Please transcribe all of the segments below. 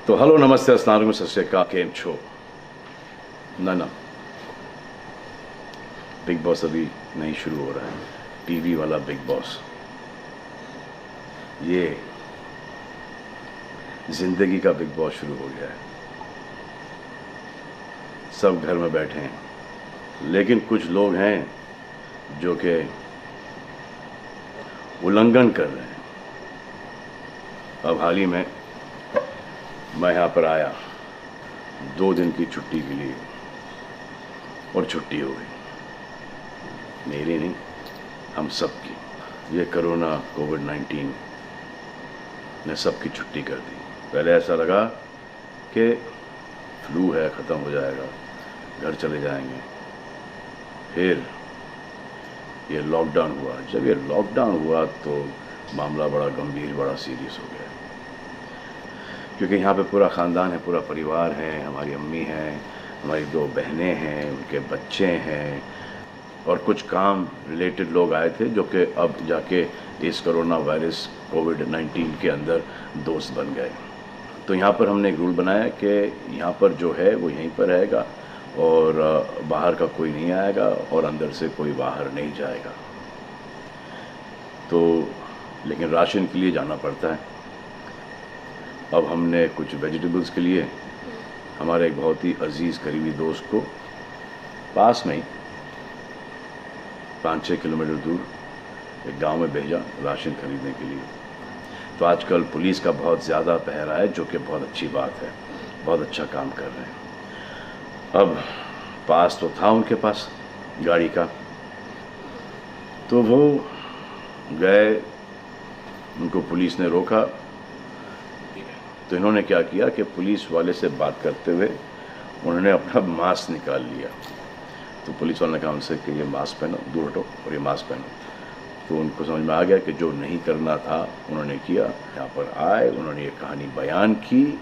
तो हेलो नमस्ते अस्सलाम सत श्री अकाल केम छो ना बिग बॉस अभी नहीं शुरू हो रहा है। टीवी वाला बिग बॉस, ये जिंदगी का बिग बॉस शुरू हो गया है। सब घर में बैठे हैं, लेकिन कुछ लोग हैं जो कि उल्लंघन कर रहे हैं। अब हाल ही में मैं यहाँ पर आया 2 दिन की छुट्टी के लिए, और छुट्टी हो गई। मेरी नहीं, हम सब की। ये कोरोना कोविड-19 ने सबकी छुट्टी कर दी। पहले ऐसा लगा कि फ्लू है, ख़त्म हो जाएगा, घर चले जाएंगे। फिर ये लॉकडाउन हुआ। जब ये लॉकडाउन हुआ तो मामला बड़ा गंभीर, बड़ा सीरियस हो गया, क्योंकि यहाँ पे पूरा ख़ानदान है, पूरा परिवार है। हमारी अम्मी हैं, हमारी 2 बहनें हैं, उनके बच्चे हैं, और कुछ काम रिलेटेड लोग आए थे जो कि अब जाके इस कोरोना वायरस कोविड-19 के अंदर दोस्त बन गए। तो यहाँ पर हमने एक रूल बनाया कि यहाँ पर जो है वो यहीं पर रहेगा, और बाहर का कोई नहीं आएगा, और अंदर से कोई बाहर नहीं जाएगा। तो लेकिन राशन के लिए जाना पड़ता है। अब हमने कुछ वेजिटेबल्स के लिए हमारे एक बहुत ही अजीज़ करीबी दोस्त को पास में ही 5-6 किलोमीटर दूर एक गांव में भेजा राशन खरीदने के लिए। तो आजकल पुलिस का बहुत ज़्यादा पहरा है, जो कि बहुत अच्छी बात है, बहुत अच्छा काम कर रहे हैं। अब पास तो था उनके पास गाड़ी का, तो वो गए, उनको पुलिस ने रोका। तो इन्होंने क्या किया कि पुलिस वाले से बात करते हुए उन्होंने अपना मास्क निकाल लिया। तो पुलिस वाले ने कहा उनसे कि ये मास्क पहनो, दूर हटो और ये मास्क पहनो। तो उनको समझ में आ गया कि जो नहीं करना था उन्होंने किया। यहाँ पर आए, उन्होंने ये कहानी बयान की,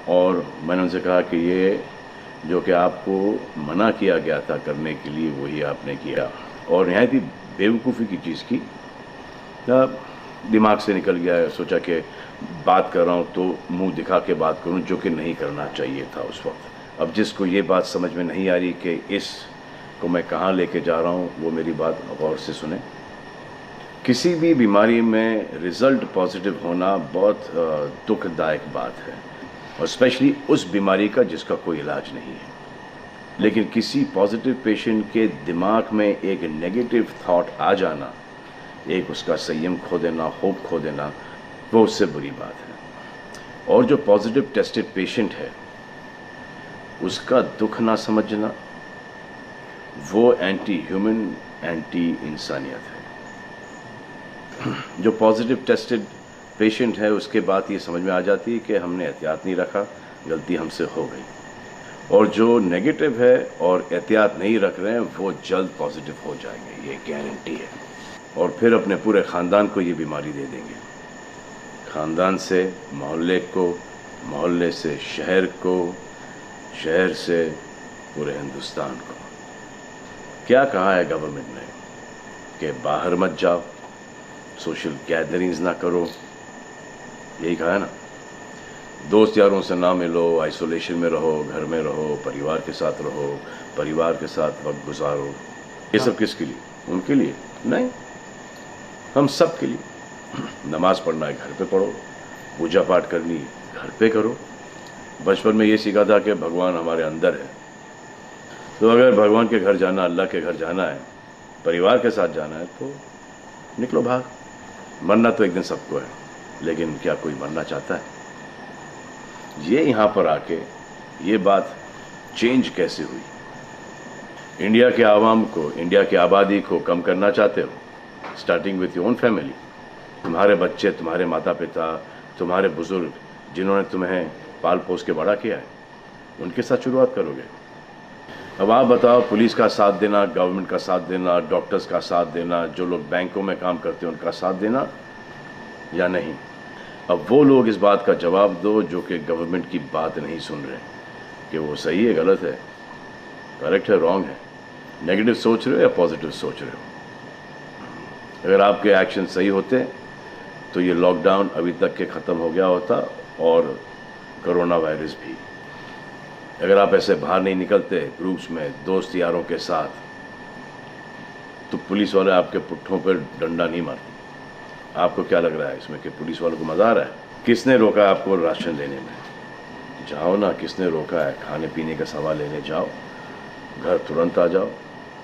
और मैंने उनसे कहा कि ये जो कि आपको मना किया गया था करने के लिए, वही आपने किया, और नहायत ही बेवकूफ़ी की चीज़ की। तब दिमाग से निकल गया। सोचा कि बात कर रहा हूँ तो मुंह दिखा के बात करूँ, जो कि नहीं करना चाहिए था उस वक्त। अब जिसको ये बात समझ में नहीं आ रही कि इस को मैं कहाँ लेके जा रहा हूँ, वो मेरी बात गौर से सुने। किसी भी बीमारी में रिज़ल्ट पॉजिटिव होना बहुत दुखदायक बात है, और स्पेशली उस बीमारी का जिसका कोई इलाज नहीं है। लेकिन किसी पॉजिटिव पेशेंट के दिमाग में एक नेगेटिव थॉट आ जाना, एक उसका संयम खो देना, होप खो देना, वो उससे बुरी बात है। और जो पॉजिटिव टेस्टेड पेशेंट है, उसका दुख ना समझना, वो एंटी ह्यूमन, एंटी इंसानियत है। जो पॉजिटिव टेस्टेड पेशेंट है, उसके बाद ये समझ में आ जाती है कि हमने एहतियात नहीं रखा, गलती हमसे हो गई। और जो नेगेटिव है और एहतियात नहीं रख रहे हैं, वो जल्द पॉजिटिव हो जाएंगे, ये गारंटी है। और फिर अपने पूरे ख़ानदान को ये बीमारी दे देंगे। ख़ानदान से मोहल्ले को, मोहल्ले से शहर को, शहर से पूरे हिंदुस्तान को। क्या कहा है गवर्नमेंट ने कि बाहर मत जाओ, सोशल गैदरिंग्स ना करो, यही कहा है ना। दोस्त यारों से ना मिलो, आइसोलेशन में रहो, घर में रहो, परिवार के साथ रहो, परिवार के साथ वक्त गुजारो। ये सब किसके लिए? उनके लिए नहीं, हम सब के लिए। नमाज पढ़ना है घर पे पढ़ो, पूजा पाठ करनी है घर पे करो। बचपन में ये सीखा था कि भगवान हमारे अंदर है, तो अगर भगवान के घर जाना, अल्लाह के घर जाना है, परिवार के साथ जाना है, तो निकलो बाहर। मरना तो एक दिन सबको है, लेकिन क्या कोई मरना चाहता है? ये यहाँ पर आके ये बात चेंज कैसे हुई? इंडिया के आवाम को, इंडिया की आबादी को कम करना चाहते हो? Starting with your own family. तुम्हारे बच्चे, तुम्हारे माता पिता, तुम्हारे बुजुर्ग, जिन्होंने तुम्हें पाल पोस के बड़ा किया है, उनके साथ शुरुआत करोगे। अब आप बताओ, पुलिस का साथ देना, गवर्नमेंट का साथ देना, डॉक्टर्स का साथ देना, जो लोग बैंकों में काम करते हैं उनका साथ देना या नहीं? अब वो लोग इस बात का जवाब दो जो कि गवर्नमेंट की बात नहीं सुन रहे, कि वो सही है, गलत है, करेक्ट है, रॉन्ग है, नेगेटिव सोच रहे हो या पॉजिटिव सोच रहे हो। अगर आपके एक्शन सही होते तो ये लॉकडाउन अभी तक के ख़त्म हो गया होता, और कोरोना वायरस भी। अगर आप ऐसे बाहर नहीं निकलते ग्रुप्स में दोस्त यारों के साथ, तो पुलिस वाले आपके पुट्ठों पर डंडा नहीं मारते। आपको क्या लग रहा है इसमें कि पुलिस वालों को मजा आ रहा है? किसने रोका आपको राशन लेने में? जाओ ना, किसने रोका है? खाने पीने का सामान लेने जाओ, घर तुरंत आ जाओ,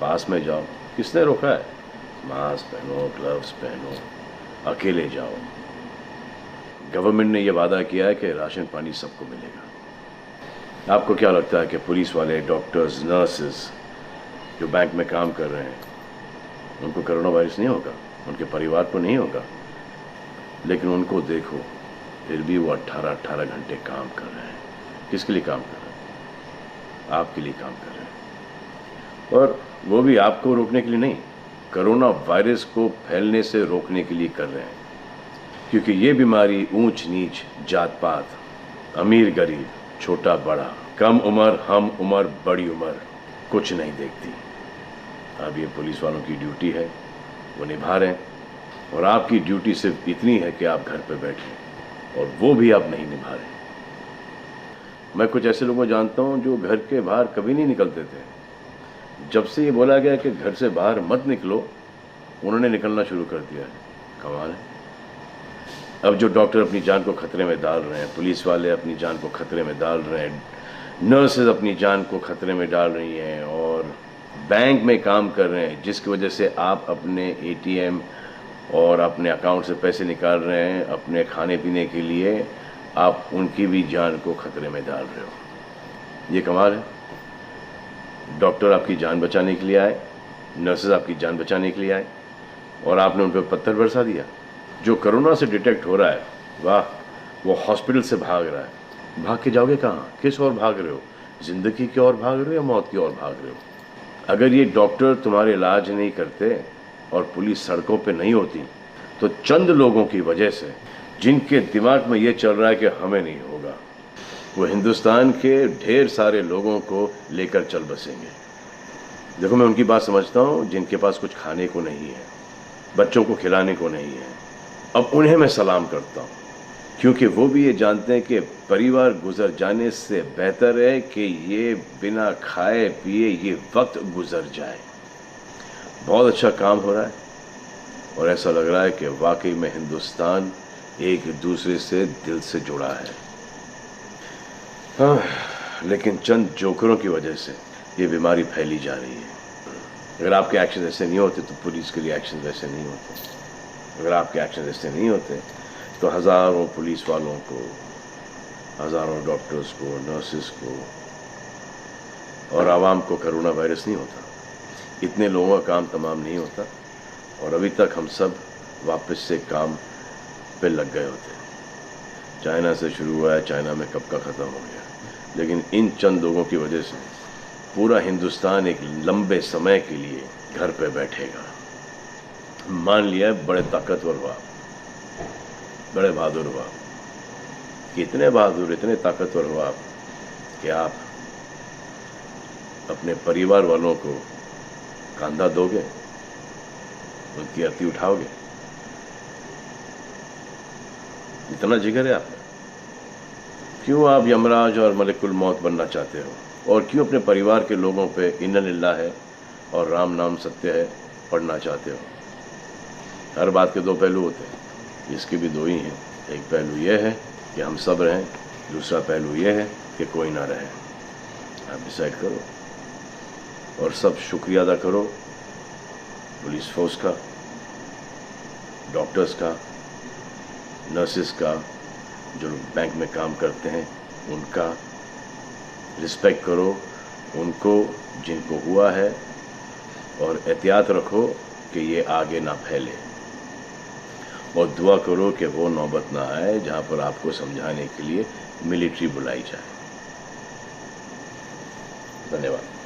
पास में जाओ, किसने रोका है? मास्क पहनो, ग्लव्स पहनो, अकेले जाओ। गवर्नमेंट ने यह वादा किया है कि राशन पानी सबको मिलेगा। आपको क्या लगता है कि पुलिस वाले, डॉक्टर्स, नर्सेस जो बैंक में काम कर रहे हैं, उनको कोरोना वायरस नहीं होगा? उनके परिवार को नहीं होगा? लेकिन उनको देखो, फिर भी वो 18-18 घंटे काम कर रहे हैं। किसके लिए काम कर रहे हैं? आपके लिए काम कर रहे हैं। और वो भी आपको रोकने के लिए नहीं, कोरोना वायरस को फैलने से रोकने के लिए कर रहे हैं। क्योंकि ये बीमारी ऊंच नीच, जात पात, अमीर गरीब, छोटा बड़ा, कम उम्र, हम उम्र, बड़ी उम्र कुछ नहीं देखती। अब ये पुलिस वालों की ड्यूटी है, वो निभा रहे हैं। और आपकी ड्यूटी सिर्फ इतनी है कि आप घर पे बैठें, और वो भी आप नहीं निभा रहे। मैं कुछ ऐसे लोगों को जानता हूं जो घर के बाहर कभी नहीं निकलते थे। जब से ये बोला गया कि घर से बाहर मत निकलो, उन्होंने निकलना शुरू कर दिया है। कमाल है। अब जो डॉक्टर अपनी जान को खतरे में डाल रहे हैं, पुलिस वाले अपनी जान को खतरे में डाल रहे हैं, नर्सेज अपनी जान को खतरे में डाल रही हैं, और बैंक में काम कर रहे हैं, जिसकी वजह से आप अपने एटीएम और अपने अकाउंट से पैसे निकाल रहे हैं अपने खाने पीने के लिए, आप उनकी भी जान को खतरे में डाल रहे हो। ये कमाल है। डॉक्टर आपकी जान बचाने के लिए आए, नर्सेज आपकी जान बचाने के लिए आए, और आपने उन पर पत्थर बरसा दिया। जो कोरोना से डिटेक्ट हो रहा है, वाह, वो हॉस्पिटल से भाग रहा है। भाग के जाओगे कहाँ? किस ओर भाग रहे हो? जिंदगी की ओर भाग रहे हो या मौत की ओर भाग रहे हो? अगर ये डॉक्टर तुम्हारे इलाज नहीं करते और पुलिस सड़कों पे नहीं होती, तो चंद लोगों की वजह से, जिनके दिमाग में ये चल रहा है कि हमें नहीं होगा, वो हिंदुस्तान के ढेर सारे लोगों को लेकर चल बसेंगे। देखो, मैं उनकी बात समझता हूँ जिनके पास कुछ खाने को नहीं है, बच्चों को खिलाने को नहीं है। अब उन्हें मैं सलाम करता हूँ, क्योंकि वो भी ये जानते हैं कि परिवार गुजर जाने से बेहतर है कि ये बिना खाए पिए ये वक्त गुजर जाए। बहुत अच्छा काम हो रहा है, और ऐसा लग रहा है कि वाकई में हिंदुस्तान एक दूसरे से दिल से जुड़ा है। हाँ, लेकिन चंद जोकरों की वजह से ये बीमारी फैली जा रही है। अगर आपके एक्शन ऐसे नहीं होते तो पुलिस के लिए एक्शन वैसे नहीं होते। अगर आपके एक्शन ऐसे नहीं होते तो हज़ारों पुलिस वालों को, हज़ारों डॉक्टर्स को, नर्सेस को और आवाम को कोरोना वायरस नहीं होता। इतने लोगों का काम तमाम नहीं होता, और अभी तक हम सब वापस से काम पे लग गए होते। चाइना से शुरू हुआ है, चाइना में कब का ख़त्म हो गया। लेकिन इन चंद लोगों की वजह से पूरा हिंदुस्तान एक लंबे समय के लिए घर पे बैठेगा। मान लिया बड़े ताकतवर हुआ, बड़े बहादुर हुआ। कितने बहादुर, इतने ताकतवर हुआ कि आप अपने परिवार वालों को कंधा दोगे, उनकी अर्थी उठाओगे? इतना जिगर है आप? क्यों आप यमराज और मलिकुल मौत बनना चाहते हो? और क्यों अपने परिवार के लोगों पे इन्ना लिल्लाह है और राम नाम सत्य है पढ़ना चाहते हो? हर बात के दो पहलू होते हैं, इसके भी दो ही हैं। एक पहलू यह है कि हम सब रहें, दूसरा पहलू यह है कि कोई ना रहे। आप डिसाइड करो, और सब शुक्रिया अदा करो पुलिस फोर्स का, डॉक्टर्स का, नर्सेस का, जो बैंक में काम करते हैं उनका। रिस्पेक्ट करो उनको जिनको हुआ है, और एहतियात रखो कि ये आगे ना फैले, और दुआ करो कि वो नौबत ना आए जहाँ पर आपको समझाने के लिए मिलिट्री बुलाई जाए। धन्यवाद।